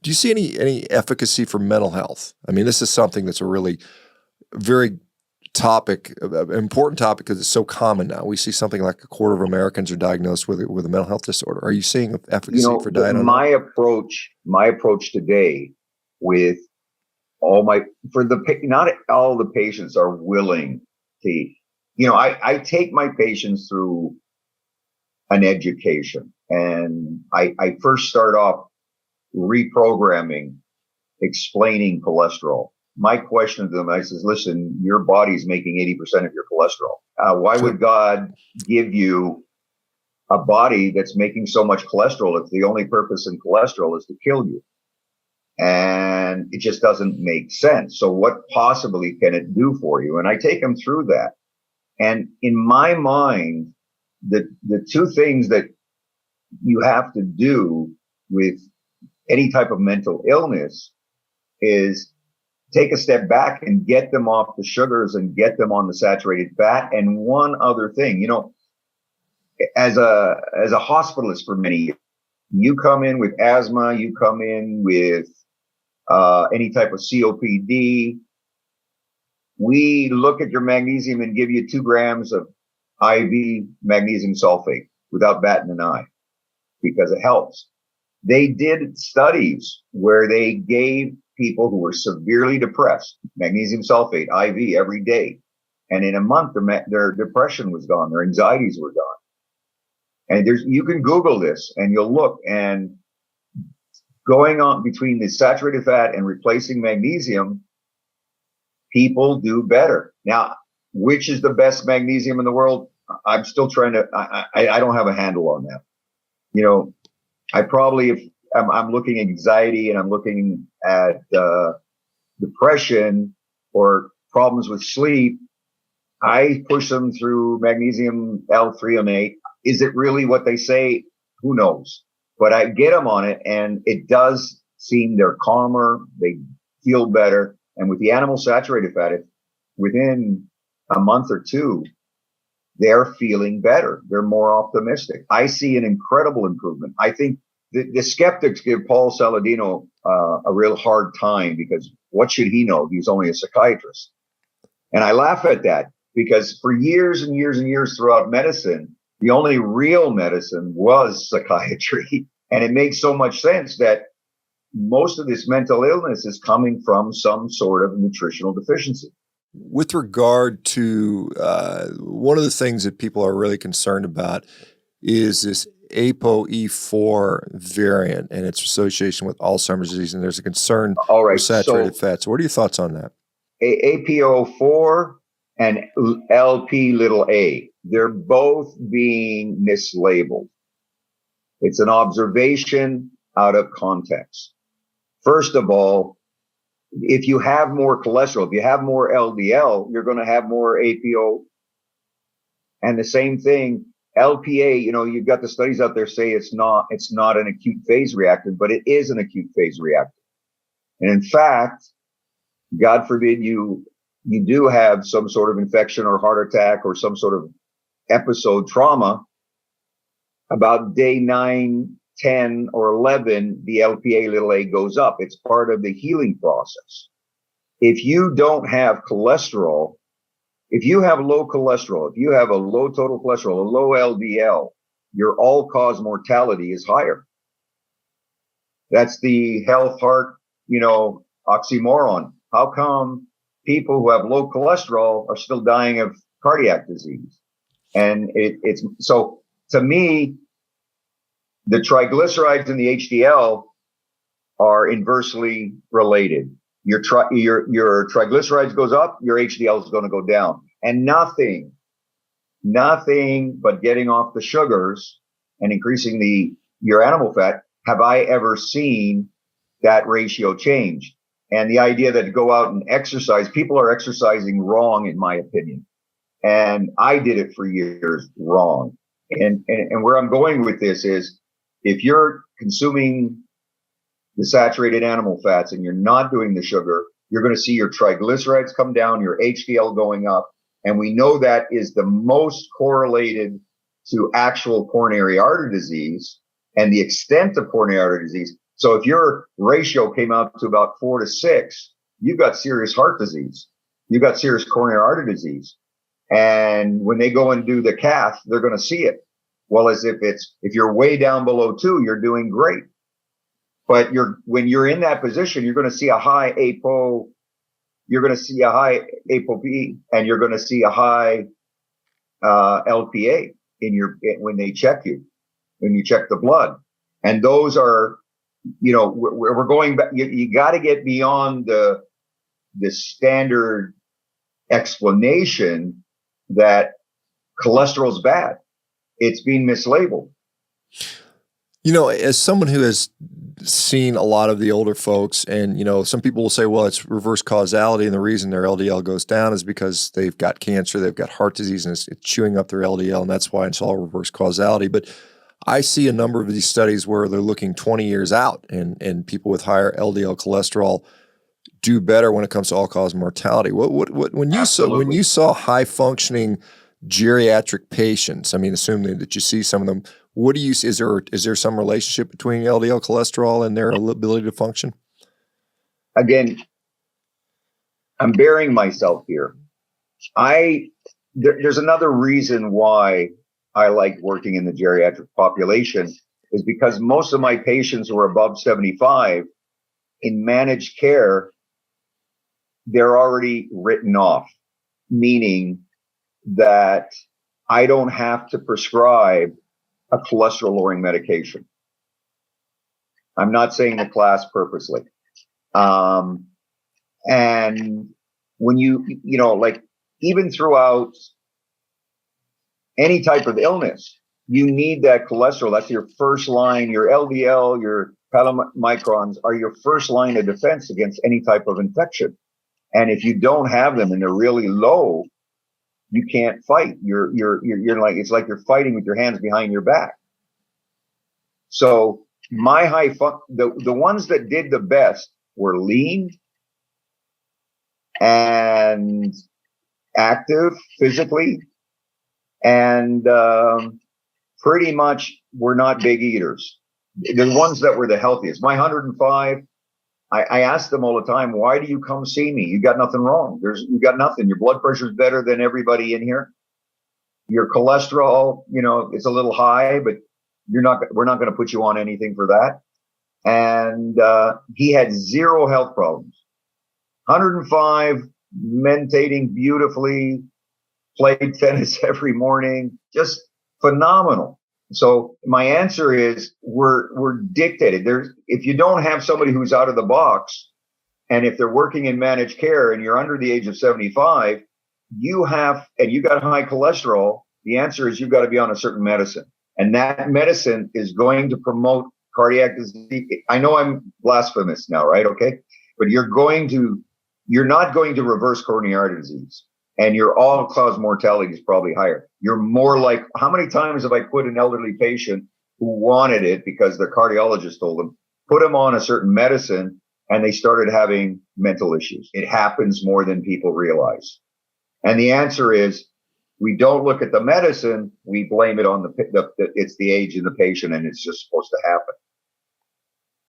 Do you see any efficacy for mental health? I mean, this is something that's a really very important topic because it's so common now. We see something like a quarter of Americans are diagnosed with a mental health disorder. Are you seeing efficacy for diet? My approach today with not all the patients are willing to, I take my patients through an education, and I first start off reprogramming, explaining cholesterol. My question to them, I says, listen, your body's making 80% of your cholesterol. Why would God give you a body that's making so much cholesterol if the only purpose in cholesterol is to kill you? And it just doesn't make sense. So what possibly can it do for you? And I take them through that. And in my mind, the two things that you have to do with any type of mental illness is take a step back and get them off the sugars and get them on the saturated fat. And one other thing, as a hospitalist for many years, you come in with asthma, you come in with any type of COPD. We look at your magnesium and give you 2 grams of IV magnesium sulfate without batting an eye because it helps. They did studies where they gave people who were severely depressed magnesium sulfate IV every day. And in a month, their depression was gone. Their anxieties were gone. And you can Google this and you'll look, and going on between the saturated fat and replacing magnesium, people do better. Now, which is the best magnesium in the world? I'm still trying to, I don't have a handle on that. I probably, if I'm looking at anxiety and I'm looking at depression or problems with sleep, I push them through magnesium L-threonate. Is it really what they say? Who knows? But I get them on it, and it does seem they're calmer, they feel better. And with the animal saturated fat, within a month or two, they're feeling better. They're more optimistic. I see an incredible improvement. I think the skeptics give Paul Saladino a real hard time because what should he know? He's only a psychiatrist. And I laugh at that because for years and years and years throughout medicine, the only real medicine was psychiatry. And it makes so much sense that most of this mental illness is coming from some sort of nutritional deficiency. With regard to one of the things that people are really concerned about is this ApoE4 variant and its association with Alzheimer's disease. And there's a concern for saturated fats. What are your thoughts on that? APO4 and LP(a), they're both being mislabeled. It's an observation out of context. First of all, if you have more cholesterol, if you have more LDL, you're going to have more APO. And the same thing, LPA, you've got the studies out there say it's not an acute phase reactant, but it is an acute phase reactant. And in fact, God forbid you do have some sort of infection or heart attack or some sort of episode trauma, about day 9, 10, or 11, the LPA(a) goes up. It's part of the healing process. If you don't have cholesterol, if you have low cholesterol, if you have a low total cholesterol, a low LDL, your all-cause mortality is higher. That's the health heart, oxymoron. How come people who have low cholesterol are still dying of cardiac disease? And it's so, to me, the triglycerides and the HDL are inversely related. Your triglycerides goes up, your HDL is going to go down. And nothing but getting off the sugars and increasing your animal fat have I ever seen that ratio change. And the idea that to go out and exercise, people are exercising wrong, in my opinion. And I did it for years wrong. And where I'm going with this is, if you're consuming the saturated animal fats and you're not doing the sugar, you're going to see your triglycerides come down, your HDL going up. And we know that is the most correlated to actual coronary artery disease and the extent of coronary artery disease. So if your ratio came out to about 4 to 6, you've got serious heart disease. You've got serious coronary artery disease. And when they go and do the cath, they're going to see it. Well, as if you're way down below 2, you're doing great. But when you're in that position, you're going to see a high APO, you're going to see a high ApoB, and you're going to see a high LPA when they check you, when you check the blood. And those are, we're going back. You got to get beyond the standard explanation that cholesterol is bad. It's being mislabeled. As someone who has seen a lot of the older folks, and some people will say, well, it's reverse causality, and the reason their LDL goes down is because they've got cancer, they've got heart disease, and it's chewing up their LDL, and that's why it's all reverse causality. But I see a number of these studies where they're looking 20 years out, and people with higher LDL cholesterol do better when it comes to all-cause mortality. When you saw high-functioning geriatric patients, I mean, assuming that you see some of them, what do you see? Is there some relationship between LDL cholesterol and their ability to function? Again, I'm burying myself here. There's another reason why I like working in the geriatric population is because most of my patients who are above 75 in managed care, they're already written off, meaning that I don't have to prescribe a cholesterol lowering medication. I'm not saying the class purposely. And when even throughout any type of illness, you need that cholesterol. That's your first line. Your LDL, your chylomicrons are your first line of defense against any type of infection. And if you don't have them and they're really low, you can't fight. You're like, it's like you're fighting with your hands behind your back. So the ones that did the best were lean and active physically, and pretty much were not big eaters. The ones that were the healthiest. My 105, I ask them all the time, why do you come see me? You got nothing wrong. You got nothing. Your blood pressure is better than everybody in here. Your cholesterol, it's a little high, but we're not going to put you on anything for that. And he had zero health problems. 105, mentating beautifully, played tennis every morning, just phenomenal. So my answer is we're dictated. If you don't have somebody who's out of the box, and if they're working in managed care and you're under the age of 75, and you got high cholesterol, the answer is you've got to be on a certain medicine. And that medicine is going to promote cardiac disease. I know I'm blasphemous now, right? Okay. But you're not going to reverse coronary artery disease. And your all-cause mortality is probably higher. You're more like, how many times have I put an elderly patient who wanted it because their cardiologist told them, put them on a certain medicine, and they started having mental issues? It happens more than people realize. And the answer is, we don't look at the medicine, we blame it on it's the age of the patient, and it's just supposed to happen.